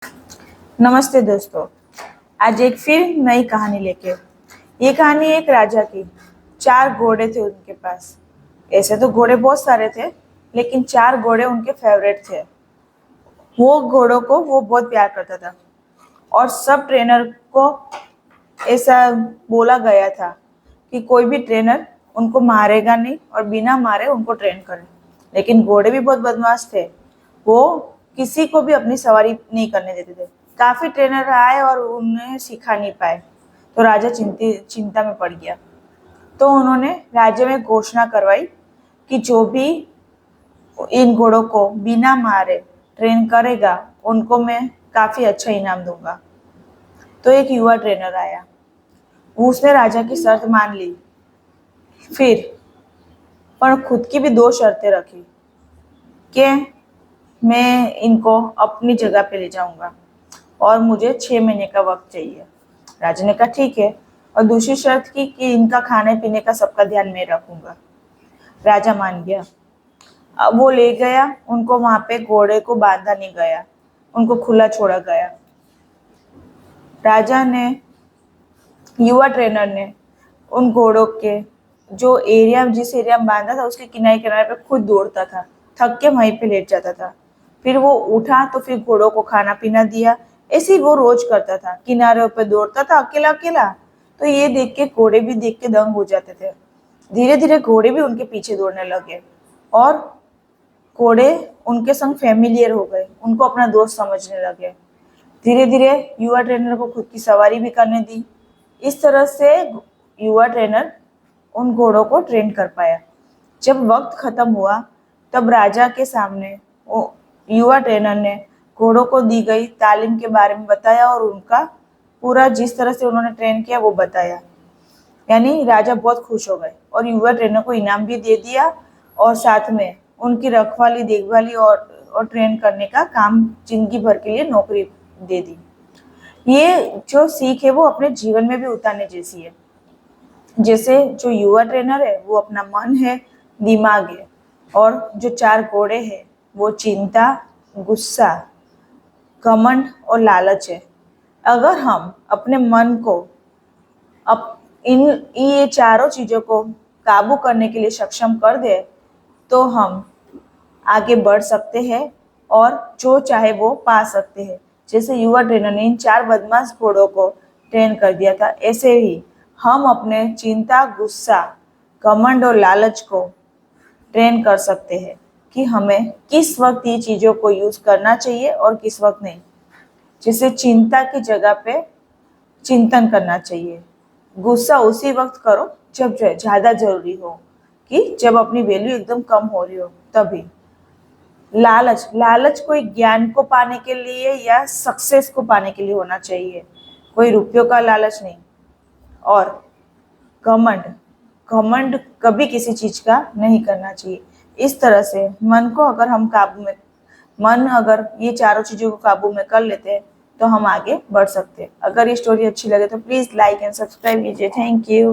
नमस्ते दोस्तों। आज एक फिर नई कहानी लेके। ये कहानी एक राजा की। 4 घोड़े थे उनके पास। ऐसे तो घोड़े बहुत सारे थे, लेकिन 4 घोड़े उनके फेवरेट थे। वो घोड़ों को वो बहुत प्यार करता था और सब ट्रेनर को ऐसा बोला गया था कि कोई भी ट्रेनर उनको मारेगा नहीं और बिना मारे उनको ट्रेन करे। लेकिन घोड़े भी बहुत बदमाश थे। वो किसी को भी अपनी सवारी नहीं करने देते थे। काफी ट्रेनर आए और उन्हें सिखा नहीं पाए, तो राजा चिंता में पड़ गया। तो उन्होंने राज्य में घोषणा करवाई कि जो भी इन घोड़ों को बिना मारे ट्रेन करेगा, उनको मैं काफी अच्छा इनाम दूंगा। तो एक युवा ट्रेनर आया। उसने राजा की शर्त मान ली, फिर पर खुद की भी 2 शर्तें रखी कि मैं इनको अपनी जगह पे ले जाऊंगा और मुझे 6 महीने का वक्त चाहिए। राजा ने कहा ठीक है, और दूसरी शर्त की कि इनका खाने पीने का सबका ध्यान मैं रखूंगा। राजा मान गया। अब वो ले गया उनको। वहां पे घोड़े को बांधा नहीं गया, उनको खुला छोड़ा गया। राजा ने, युवा ट्रेनर ने उन घोड़ों के जिस एरिया में बांधा था उसके किनारे किनारे पे खुद दौड़ता था, थक के वहीं पे लेट जाता था। फिर वो उठा तो फिर घोड़ों को खाना पीना दिया। ऐसे ही वो रोज करता था, किनारे पे दौड़ता था अकेला अकेला। तो ये देख के घोड़े भी देख के दंग हो जाते थे। धीरे धीरे घोड़े भी उनके पीछे दौड़ने लगे और घोड़े उनके संग फेमिलियर हो गए, उनको अपना दोस्त समझने लगे। धीरे धीरे युवा ट्रेनर को खुद की सवारी भी करने दी। इस तरह से युवा ट्रेनर उन घोड़ों को ट्रेन कर पाया। जब वक्त खत्म हुआ, तब राजा के सामने युवा ट्रेनर ने घोड़ों को दी गई तालीम के बारे में बताया और उनका पूरा जिस तरह से उन्होंने ट्रेन किया वो बताया। यानी राजा बहुत खुश हो गए और युवा ट्रेनर को इनाम भी दे दिया और साथ में उनकी रखवाली, देखभाली और ट्रेन करने का काम जिंदगी भर के लिए नौकरी दे दी। ये जो सीख है वो अपने जीवन में भी उतारने जैसी है। जैसे जो युवा ट्रेनर है वो अपना मन है, दिमाग है, और जो 4 घोड़े हैं वो चिंता, गुस्सा, घमंड और लालच है। अगर हम अपने मन को ये चारों चीजों को काबू करने के लिए सक्षम कर दे, तो हम आगे बढ़ सकते हैं और जो चाहे वो पा सकते हैं। जैसे युवा ट्रेनर ने इन 4 बदमाश घोड़ों को ट्रेन कर दिया था, ऐसे ही हम अपने चिंता, गुस्सा, घमंड और लालच को ट्रेन कर सकते हैं कि हमें किस वक्त ये चीजों को यूज करना चाहिए और किस वक्त नहीं। जैसे चिंता की जगह पे चिंतन करना चाहिए। गुस्सा उसी वक्त करो जब ज्यादा जरूरी हो, कि जब अपनी वैल्यू एकदम कम हो रही हो तभी। लालच कोई ज्ञान को पाने के लिए या सक्सेस को पाने के लिए होना चाहिए, कोई रुपयों का लालच नहीं। और घमंड घमंड कभी किसी चीज का नहीं करना चाहिए। इस तरह से मन अगर ये चारों चीजों को काबू में कर लेते हैं तो हम आगे बढ़ सकते हैं। अगर ये स्टोरी अच्छी लगे तो प्लीज लाइक एंड सब्सक्राइब कीजिए। Thank you.